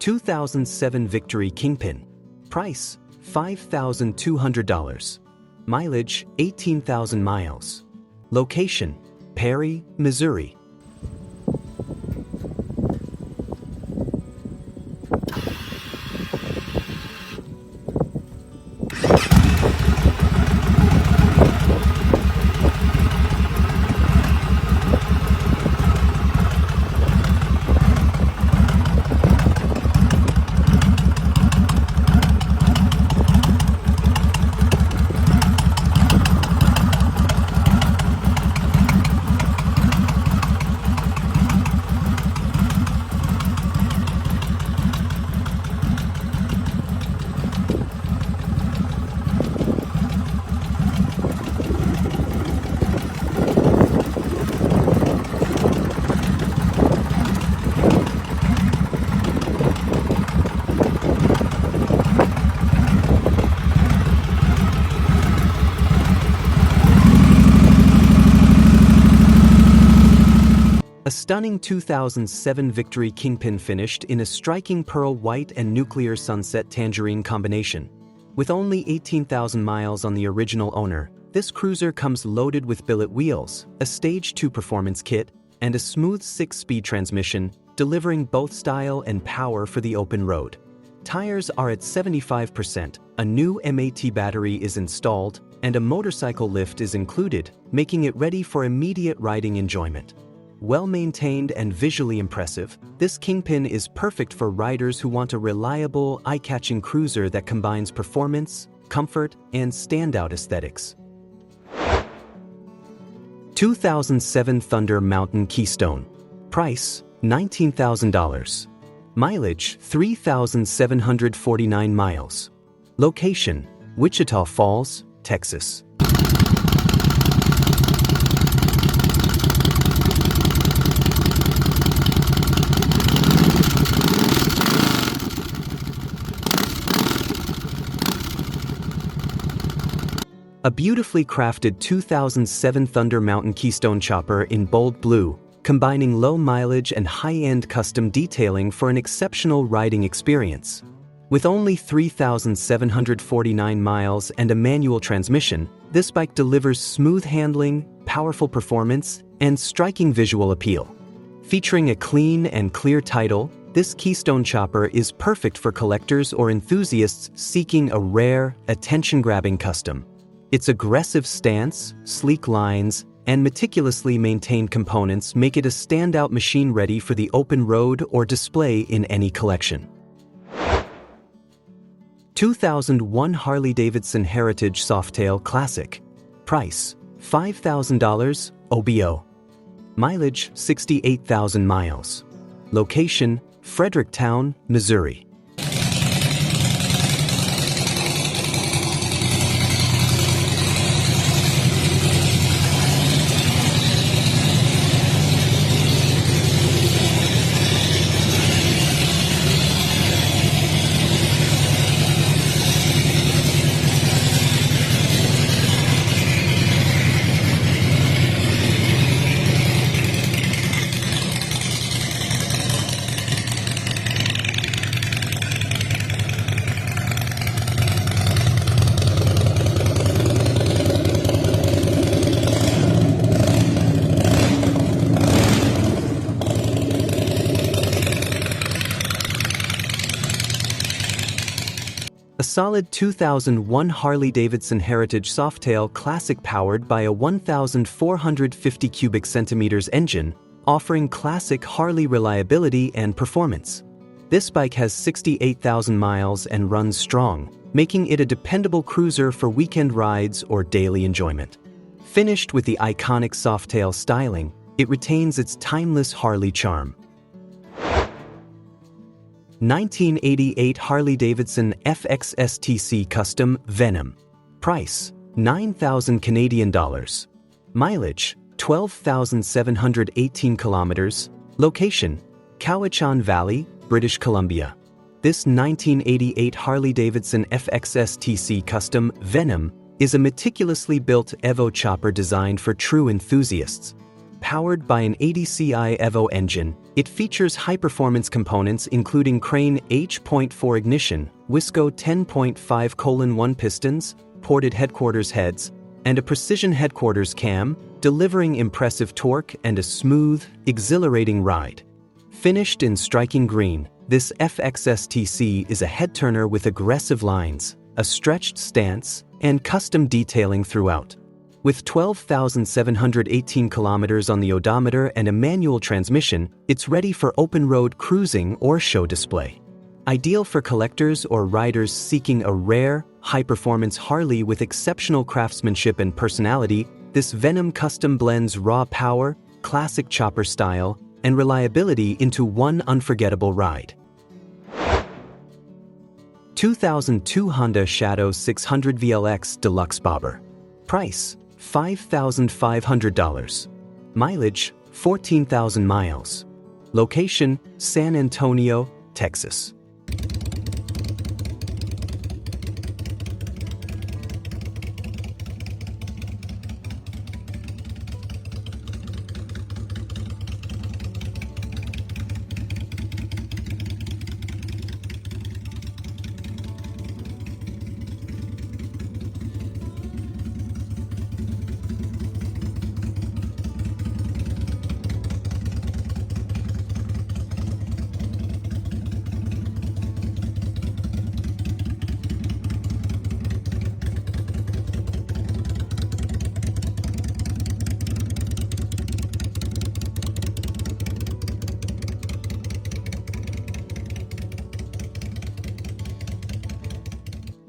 2007 Victory Kingpin. Price, $5,200. Mileage, 18,000 miles. Location, Perry, Missouri. A stunning 2007 Victory Kingpin finished in a striking pearl white and nuclear sunset tangerine combination. With only 18,000 miles on the original owner, this cruiser comes loaded with billet wheels, a Stage 2 performance kit, and a smooth 6-speed transmission, delivering both style and power for the open road. Tires are at 75%, a new MAT battery is installed, and a motorcycle lift is included, making it ready for immediate riding enjoyment. Well-maintained and visually impressive, this Kingpin is perfect for riders who want a reliable, eye-catching cruiser that combines performance, comfort, and standout aesthetics. 2007 Thunder Mountain Keystone. Price, $19,000. Mileage, 3,749 miles. Location, Wichita Falls, Texas. A beautifully crafted 2007 Thunder Mountain Keystone chopper in bold blue, combining low mileage and high-end custom detailing for an exceptional riding experience. With only 3,749 miles and a manual transmission, this bike delivers smooth handling, powerful performance, and striking visual appeal. Featuring a clean and clear title, this Keystone chopper is perfect for collectors or enthusiasts seeking a rare, attention-grabbing custom. Its aggressive stance, sleek lines, and meticulously maintained components make it a standout machine ready for the open road or display in any collection. 2001 Harley-Davidson Heritage Softail Classic. Price, $5,000, OBO. Mileage, 68,000 miles. Location, Fredericktown, Missouri. A solid 2001 Harley-Davidson Heritage Softail Classic powered by a 1,450 cubic centimeters engine, offering classic Harley reliability and performance. This bike has 68,000 miles and runs strong, making it a dependable cruiser for weekend rides or daily enjoyment. Finished with the iconic Softail styling, it retains its timeless Harley charm. 1988 Harley-Davidson FXSTC Custom Venom. Price, $9,000 Canadian dollars. Mileage, 12,718 kilometers. Location, Cowichan Valley, British Columbia. This 1988 Harley-Davidson FXSTC Custom Venom is a meticulously built Evo chopper designed for true enthusiasts. Powered by an 80 CI Evo engine, It features high-performance components including Crane H.4 ignition, Wisco 10.5:1 pistons, ported headquarters heads, and a precision headquarters cam, delivering impressive torque and a smooth, exhilarating ride. Finished in striking green, this FXSTC is a head-turner with aggressive lines, a stretched stance, and custom detailing throughout. With 12,718 kilometers on the odometer and a manual transmission, it's ready for open-road cruising or show display. Ideal for collectors or riders seeking a rare, high-performance Harley with exceptional craftsmanship and personality, this Venom custom blends raw power, classic chopper style, and reliability into one unforgettable ride. 2002 Honda Shadow 600 VLX Deluxe Bobber. Price: $5,500. Mileage: 14,000 miles. Location: San Antonio, Texas.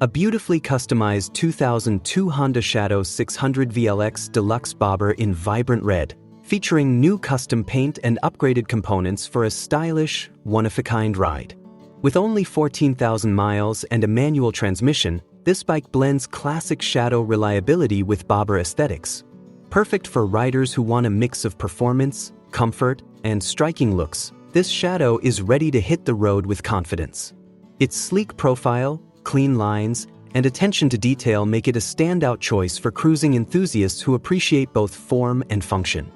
A beautifully customized 2002 Honda Shadow 600 VLX Deluxe Bobber in vibrant red, featuring new custom paint and upgraded components for a stylish, one-of-a-kind ride. With only 14,000 miles and a manual transmission, this bike blends classic Shadow reliability with bobber aesthetics. Perfect for riders who want a mix of performance, comfort, and striking looks, this Shadow is ready to hit the road with confidence. Its sleek profile, clean lines, and attention to detail make it a standout choice for cruising enthusiasts who appreciate both form and function.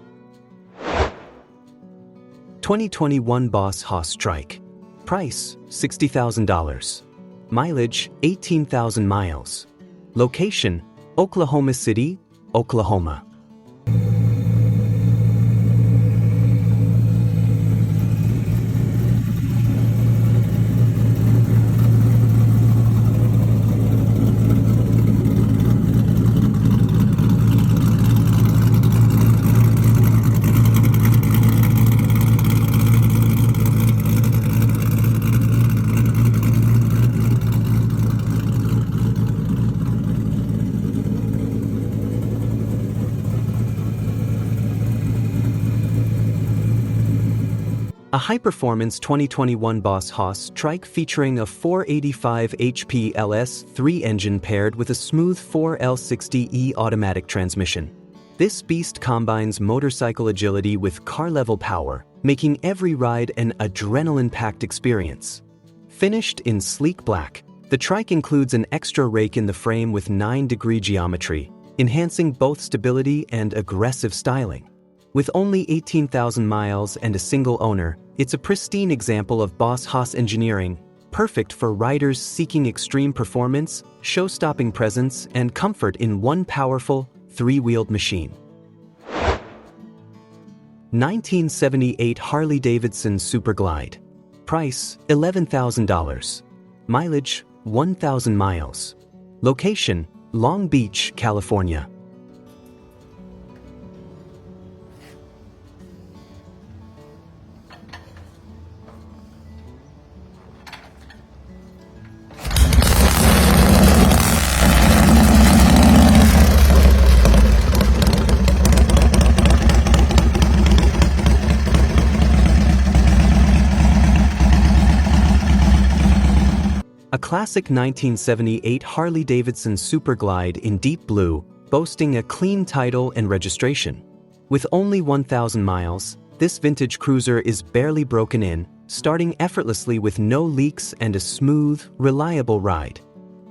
2021 Boss Haas Trike. Price: $60,000. Mileage: 18,000 miles. Location: Oklahoma City, Oklahoma. A high-performance 2021 Boss Haas Trike featuring a 485 HP LS3 engine paired with a smooth 4L60E automatic transmission. This beast combines motorcycle agility with car-level power, making every ride an adrenaline-packed experience. Finished in sleek black, the Trike includes an extra rake in the frame with 9-degree geometry, enhancing both stability and aggressive styling. With only 18,000 miles and a single owner, it's a pristine example of Boss Haas engineering, perfect for riders seeking extreme performance, show-stopping presence, and comfort in one powerful, three-wheeled machine. 1978 Harley-Davidson Superglide. Price: $11,000. Mileage: 1,000 miles. Location: Long Beach, California. A classic 1978 Harley-Davidson Superglide in deep blue, boasting a clean title and registration. With only 1,000 miles, this vintage cruiser is barely broken in, starting effortlessly with no leaks and a smooth, reliable ride.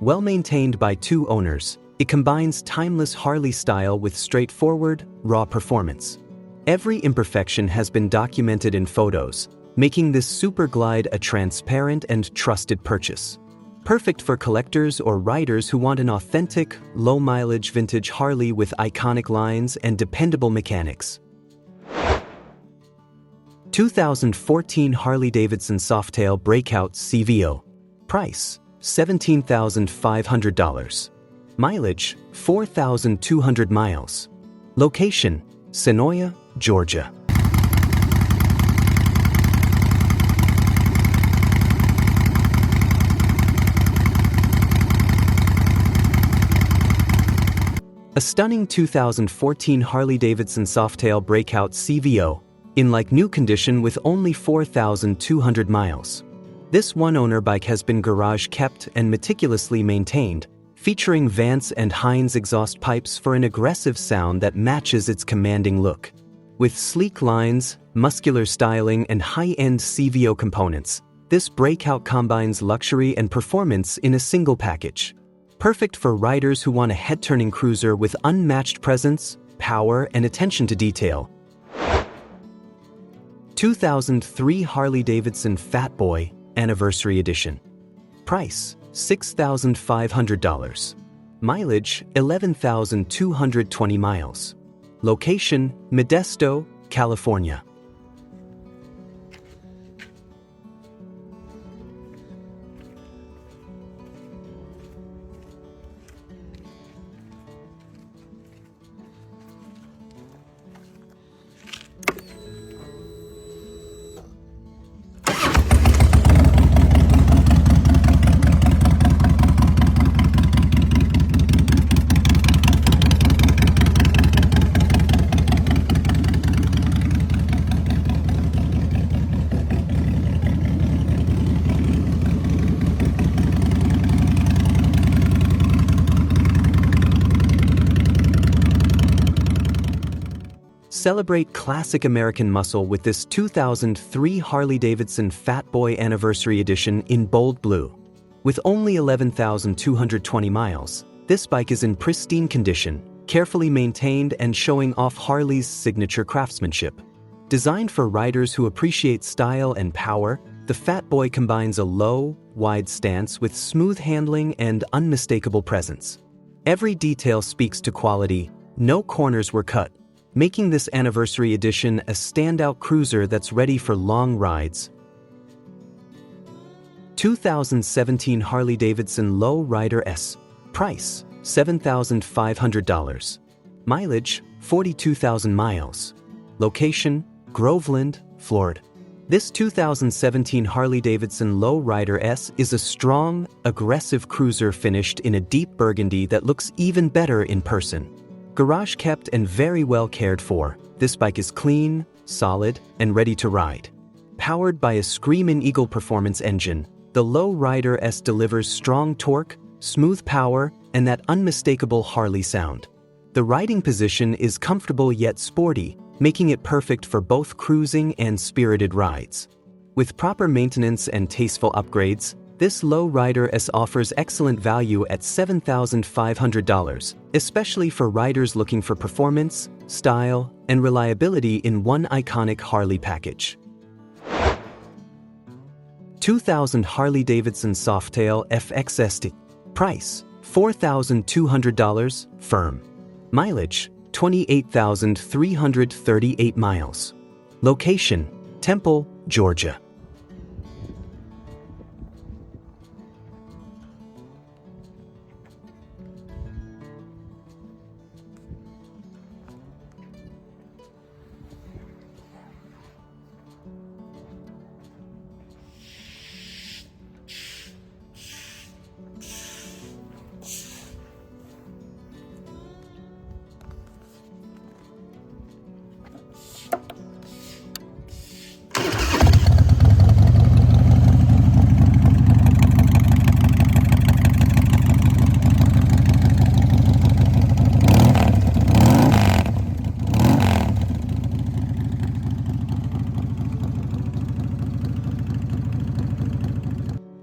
Well maintained by two owners, it combines timeless Harley style with straightforward, raw performance. Every imperfection has been documented in photos, making this Super Glide a transparent and trusted purchase. Perfect for collectors or riders who want an authentic, low-mileage vintage Harley with iconic lines and dependable mechanics. 2014 Harley-Davidson Softail Breakout CVO. Price: $17,500. Mileage: 4,200 miles. Location: Senoia, Georgia. A stunning 2014 Harley-Davidson Softail Breakout CVO, in like new condition with only 4,200 miles. This one-owner bike has been garage kept and meticulously maintained, featuring Vance and Hines exhaust pipes for an aggressive sound that matches its commanding look. With sleek lines, muscular styling, and high-end CVO components, this Breakout combines luxury and performance in a single package. Perfect for riders who want a head-turning cruiser with unmatched presence, power, and attention to detail. 2003 Harley-Davidson Fat Boy Anniversary Edition. Price: $6,500. Mileage: 11,220 miles. Location: Modesto, California. Celebrate classic American muscle with this 2003 Harley-Davidson Fat Boy Anniversary Edition in bold blue. With only 11,220 miles, this bike is in pristine condition, carefully maintained and showing off Harley's signature craftsmanship. Designed for riders who appreciate style and power, the Fat Boy combines a low, wide stance with smooth handling and unmistakable presence. Every detail speaks to quality, no corners were cut, making this Anniversary Edition a standout cruiser that's ready for long rides. 2017 Harley-Davidson Low Rider S. Price: $7,500. Mileage: 42,000 miles. Location: Groveland, Florida. This 2017 Harley-Davidson Low Rider S is a strong, aggressive cruiser finished in a deep burgundy that looks even better in person. Garage kept and very well cared for, this bike is clean, solid, and ready to ride. Powered by a Screamin' Eagle performance engine, the Low Rider S delivers strong torque, smooth power, and that unmistakable Harley sound. The riding position is comfortable yet sporty, making it perfect for both cruising and spirited rides. With proper maintenance and tasteful upgrades, this Low Rider S offers excellent value at $7,500, especially for riders looking for performance, style, and reliability in one iconic Harley package. 2000 Harley-Davidson Softail FXSTC. Price: $4,200, firm. Mileage: 28,338 miles. Location: Temple, Georgia.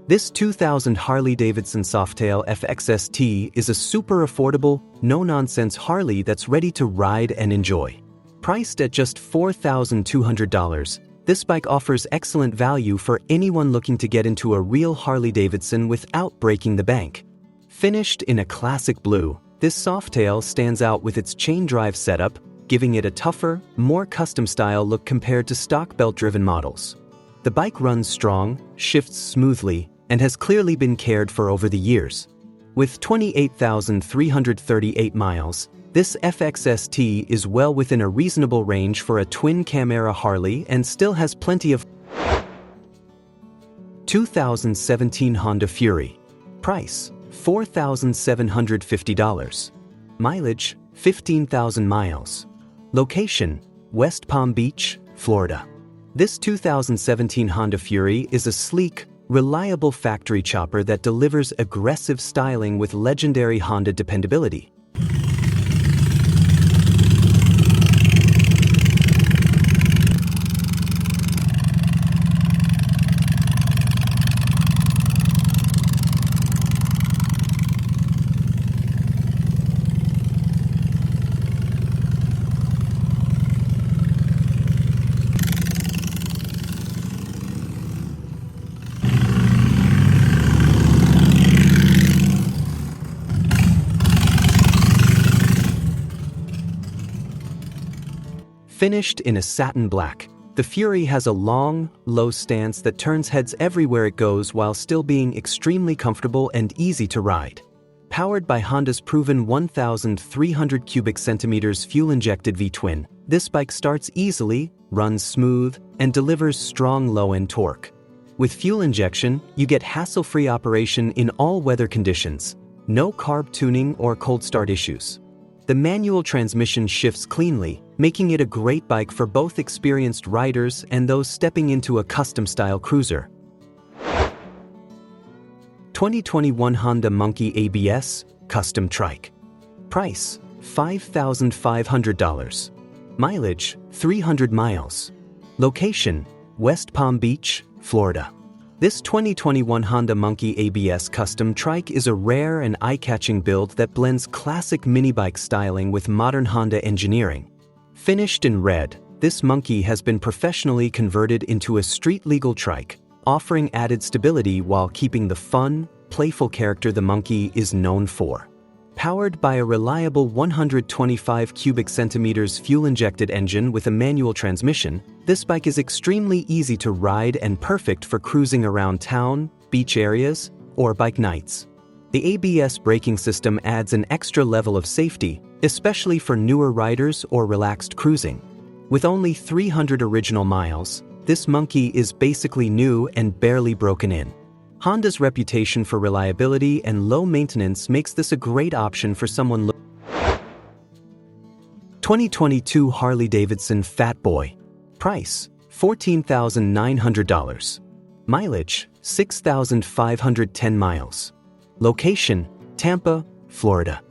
This 2000 Harley-Davidson Softail FXST is a super affordable, no-nonsense Harley that's ready to ride and enjoy. Priced at just $4,200, this bike offers excellent value for anyone looking to get into a real Harley-Davidson without breaking the bank. Finished in a classic blue, this Softail stands out with its chain drive setup, giving it a tougher, more custom-style look compared to stock belt-driven models. The bike runs strong, shifts smoothly, and has clearly been cared for over the years. With 28,338 miles, this FXST is well within a reasonable range for a twin-cam-era Harley and still has plenty of 2017 Honda Fury. Price: $4,750. Mileage: 15,000 miles. Location: West Palm Beach, Florida. This 2017 Honda Fury is a sleek, reliable factory chopper that delivers aggressive styling with legendary Honda dependability. Finished in a satin black, the Fury has a long, low stance that turns heads everywhere it goes while still being extremely comfortable and easy to ride. Powered by Honda's proven 1,300 cubic centimeters fuel-injected V-twin, this bike starts easily, runs smooth, and delivers strong low-end torque. With fuel injection, you get hassle-free operation in all weather conditions, no carb tuning or cold start issues. The manual transmission shifts cleanly, making it a great bike for both experienced riders and those stepping into a custom-style cruiser. 2021 Honda Monkey ABS Custom Trike. Price: $5,500. Mileage: 300 miles. Location: West Palm Beach, Florida. This 2021 Honda Monkey ABS Custom Trike is a rare and eye-catching build that blends classic minibike styling with modern Honda engineering. Finished in red, this Monkey has been professionally converted into a street-legal trike, offering added stability while keeping the fun, playful character the Monkey is known for. Powered by a reliable 125 cubic centimeters fuel-injected engine with a manual transmission, this bike is extremely easy to ride and perfect for cruising around town, beach areas, or bike nights. The ABS braking system adds an extra level of safety, especially for newer riders or relaxed cruising. With only 300 original miles, this Monkey is basically new and barely broken in. Honda's reputation for reliability and low maintenance makes this a great option for someone looking. 2022 Harley-Davidson Fat Boy. Price: $14,900. Mileage: 6,510 miles. Location: Tampa, Florida.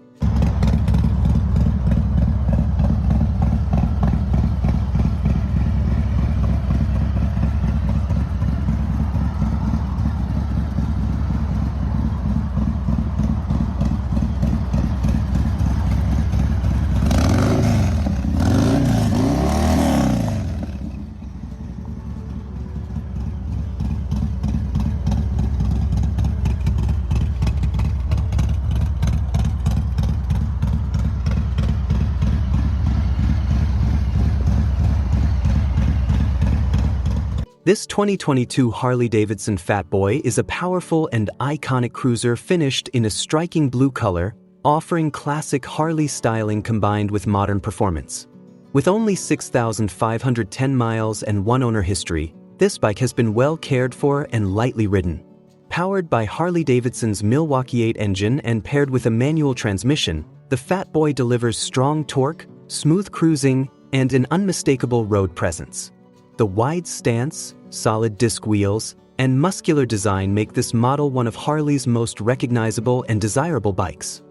This 2022 Harley-Davidson Fat Boy is a powerful and iconic cruiser finished in a striking blue color, offering classic Harley styling combined with modern performance. With only 6,510 miles and one owner history, this bike has been well cared for and lightly ridden. Powered by Harley-Davidson's Milwaukee 8 engine and paired with a manual transmission, the Fat Boy delivers strong torque, smooth cruising, and an unmistakable road presence. The wide stance, solid disc wheels, and muscular design make this model one of Harley's most recognizable and desirable bikes.